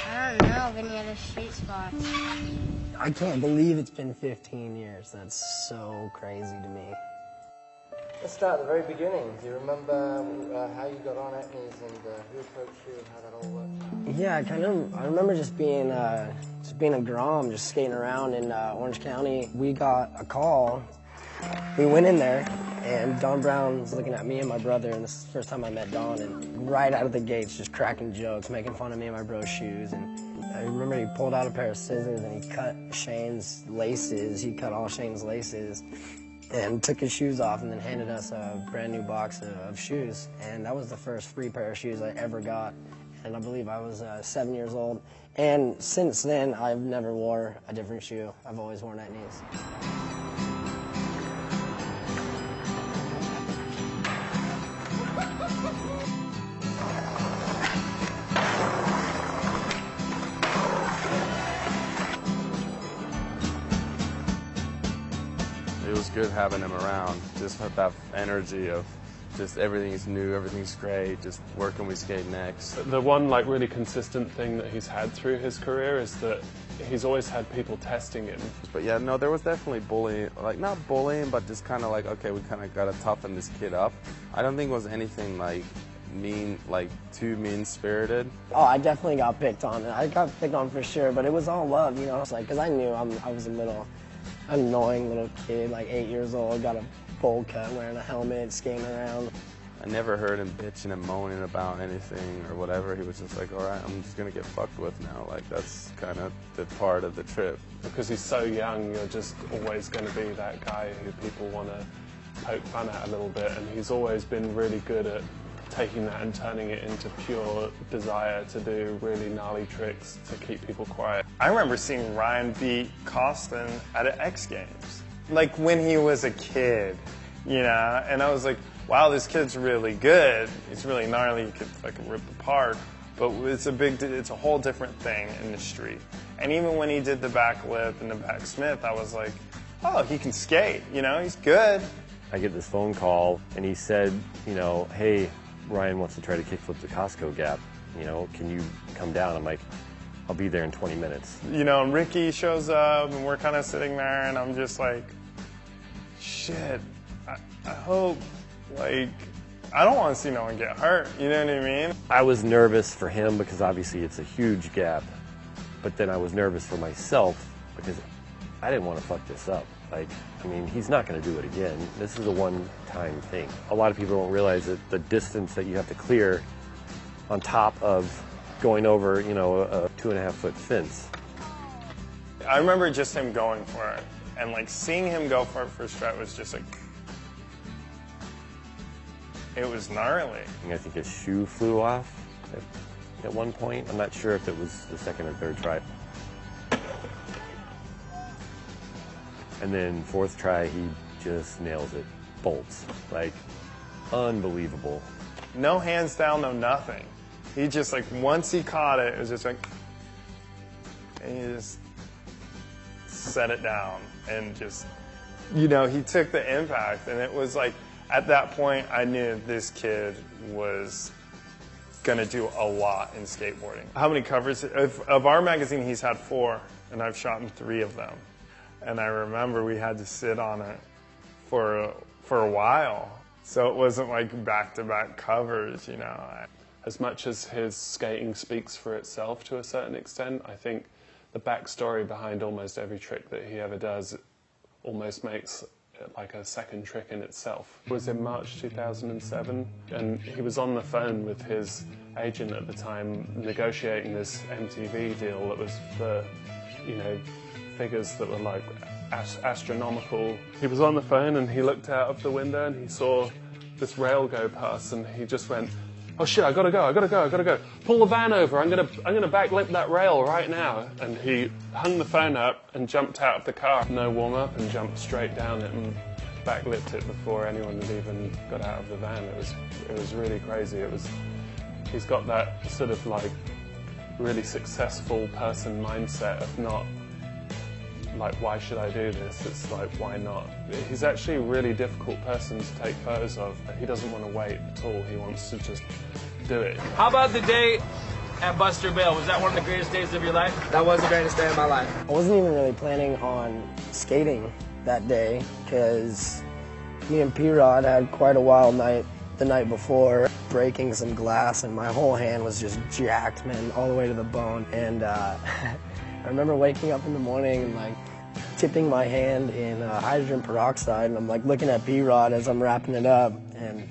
I don't know of any other street spots. I can't believe it's been 15 years. That's so crazy to me. Let's start at the very beginning. Do you remember how you got on Etnies and who approached you and how that all worked? Yeah, I remember just being a Grom, just skating around in Orange County. We got a call. We went in there, and Don Brown was looking at me and my brother, and this is the first time I met Don, and right out of the gates, just cracking jokes, making fun of me and my bro's shoes. And I remember he pulled out a pair of scissors and he cut Shane's laces. He cut all Shane's laces and took his shoes off and then handed us a brand new box of shoes. And that was the first free pair of shoes I ever got. And I believe I was 7 years old. And since then, I've never wore a different shoe. I've always worn Etnies. It was good having him around, just with that energy of just everything's new, everything's great, just where can we skate next. The one like really consistent thing that he's had through his career is that he's always had people testing him. But yeah, no, there was definitely bullying, like not bullying, but just kind of like, okay, we kind of got to toughen this kid up. I don't think it was anything like mean, like too mean-spirited. Oh, I definitely got picked on. I got picked on for sure, but it was all love, you know. It's like, because I knew I was a little annoying little kid, like 8 years old, got a bowl cut, wearing a helmet, skating around. I never heard him bitching and moaning about anything or whatever. He was just like, all right, I'm just going to get fucked with now. Like, that's kind of the part of the trip. Because he's so young, you're just always going to be that guy who people want to poke fun at a little bit, and he's always been really good at taking that and turning it into pure desire to do really gnarly tricks to keep people quiet. I remember seeing Ryan beat Costin at an X Games, like when he was a kid, you know, and I was like, wow, this kid's really good. He's really gnarly, he could fucking rip apart, but it's a whole different thing in the street. And even when he did the back lip and the back Smith, I was like, oh, he can skate, you know, he's good. I get this phone call and he said, you know, hey, Ryan wants to try to kickflip the Costco gap. You know, can you come down? I'm like, I'll be there in 20 minutes. You know, and Ricky shows up and we're kind of sitting there and I'm just like, shit, I hope, like, I don't want to see no one get hurt, you know what I mean? I was nervous for him because obviously it's a huge gap, but then I was nervous for myself because I didn't want to fuck this up. Like, I mean, he's not going to do it again. This is a one-time thing. A lot of people don't realize that the distance that you have to clear on top of going over, you know, a 2.5-foot fence. I remember just him going for it, and like seeing him go for it first try was just like, it was gnarly. I think his shoe flew off at one point. I'm not sure if it was the second or third try. And then fourth try, he just nails it. Bolts. Like, unbelievable. No hands down, no nothing. He just like, once he caught it, it was just like, and he just set it down and just, you know, he took the impact. And it was like, at that point, I knew this kid was gonna do a lot in skateboarding. How many covers? Of our magazine, he's had 4, and I've shot in 3 of them. And I remember we had to sit on it for a while. So it wasn't like back-to-back covers, you know. As much as his skating speaks for itself to a certain extent, I think the backstory behind almost every trick that he ever does almost makes it like a second trick in itself. It was in March 2007, and he was on the phone with his agent at the time negotiating this MTV deal that was for, you know, figures that were like astronomical. He was on the phone and he looked out of the window and he saw this rail go past and he just went, oh shit, I gotta go. Pull the van over, I'm gonna backlip that rail right now. And he hung the phone up and jumped out of the car, no warm up, and jumped straight down it and backlipped it before anyone had even got out of the van. It was really crazy. He's got that sort of like really successful person mindset of not like, why should I do this? It's like, why not? He's actually a really difficult person to take photos of. He doesn't want to wait at all. He wants to just do it. How about the day at Buster Bale. Was that one of the greatest days of your life? That was the greatest day of my life. I wasn't even really planning on skating that day because me and P-Rod had quite a wild night the night before, breaking some glass, and my whole hand was just jacked, man, all the way to the bone. And I remember waking up in the morning and like tipping my hand in hydrogen peroxide, and I'm like looking at P-Rod as I'm wrapping it up, and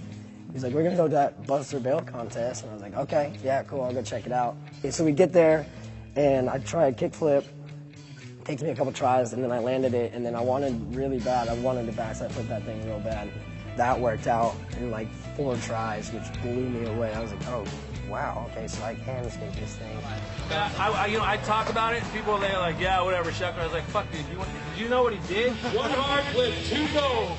he's like, we're gonna go to that Buster Bale contest. And I was like, okay, yeah, cool, I'll go check it out. Okay, so we get there, and I try a kickflip. It takes me a couple tries, and then I landed it, and then I wanted really bad. I wanted to backside flip that thing real bad. That worked out in like 4 tries, which blew me away. I was like, oh, wow, okay, so I can skate this thing. I talk about it, and people are like, yeah, whatever, Shecler. I was like, fuck, dude, did you know what he did? 1 hard flip, 2 gold.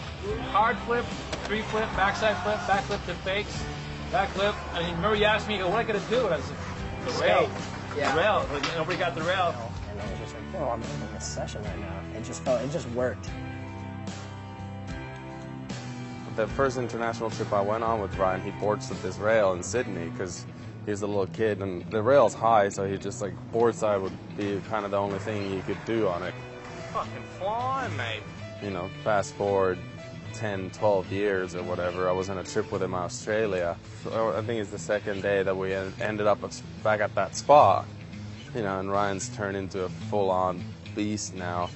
Hard flip, 3 flip, backside flip, back flip to fakes, back flip. And remember you asked me, what I gotta do? And I was like, the rail. Yeah. The rail. Like, nobody got the rail. And I was just like, oh, I'm in this session right now. It just worked. The first international trip I went on with Ryan, he boardside this rail in Sydney because he was a little kid, and the rail's high, so he just like boardside would be kind of the only thing you could do on it. Fucking flying, mate. You know, fast forward 10, 12 years or whatever, I was on a trip with him in Australia. So I think it's the second day that we ended up back at that spot. You know, and Ryan's turned into a full-on beast now.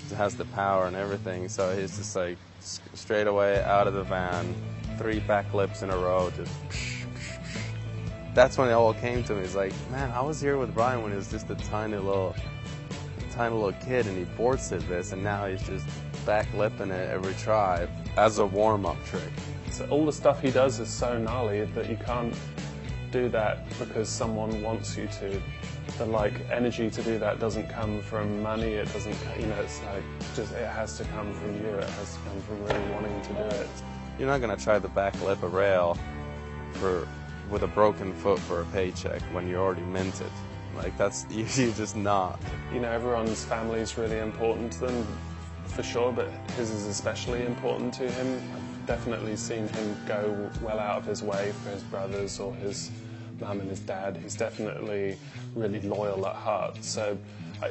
He has the power and everything, so he's just like straight away out of the van, 3 backflips in a row, just. That's when it all came to me. It's like, man, I was here with Ryan when he was just a tiny little kid, and he boardsid this, and now he's just backflipping it every try as a warm-up trick. So all the stuff he does is so gnarly that you can't do that because someone wants you to. The like energy to do that doesn't come from money. It doesn't, you know, it's like just it has to come from you. It has to come from really wanting to do it. You're not gonna try to backflip a rail with a broken foot for a paycheck when you already meant it. Like that's you're just not. You know, everyone's family is really important to them, for sure, but his is especially important to him. I've definitely seen him go well out of his way for his brothers or his mum and his dad. He's definitely really loyal at heart. So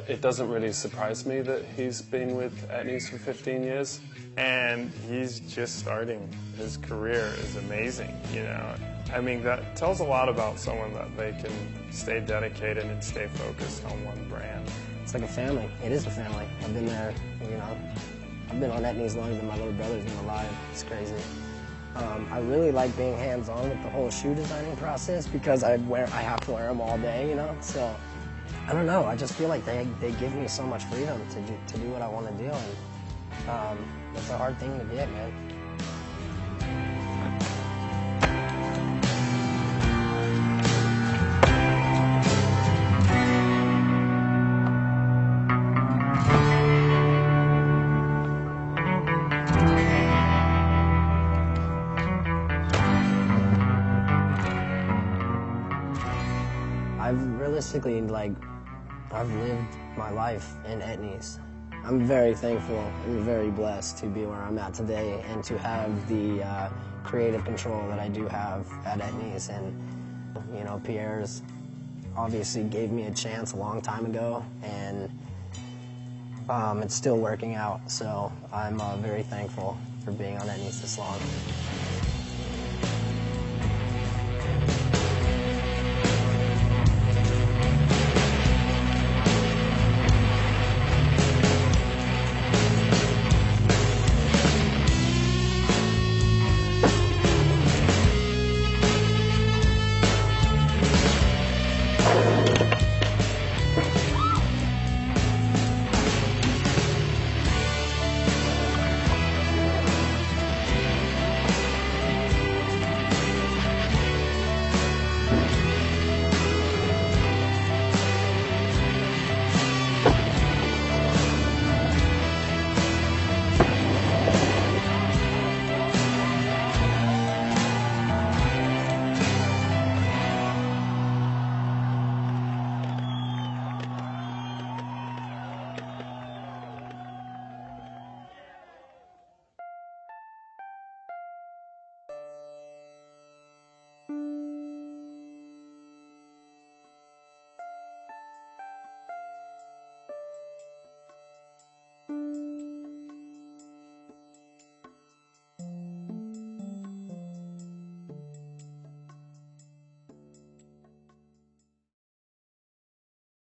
it doesn't really surprise me that he's been with Etnies for 15 years. And he's just starting. His career is amazing, you know. I mean, that tells a lot about someone that they can stay dedicated and stay focused on one brand. It's like a family. It is a family. I've been there, you know. I've been on Etnies longer than my little brother's been alive. It's crazy. I really like being hands-on with the whole shoe designing process because I have to wear them all day, you know. So I don't know. I just feel like they give me so much freedom to do what I want to do, and it's a hard thing to get, man. I've lived my life in Etnies. I'm very thankful and very blessed to be where I'm at today and to have the creative control that I do have at Etnies. And, you know, Pierre's obviously gave me a chance a long time ago, and it's still working out. So I'm very thankful for being on Etnies this long.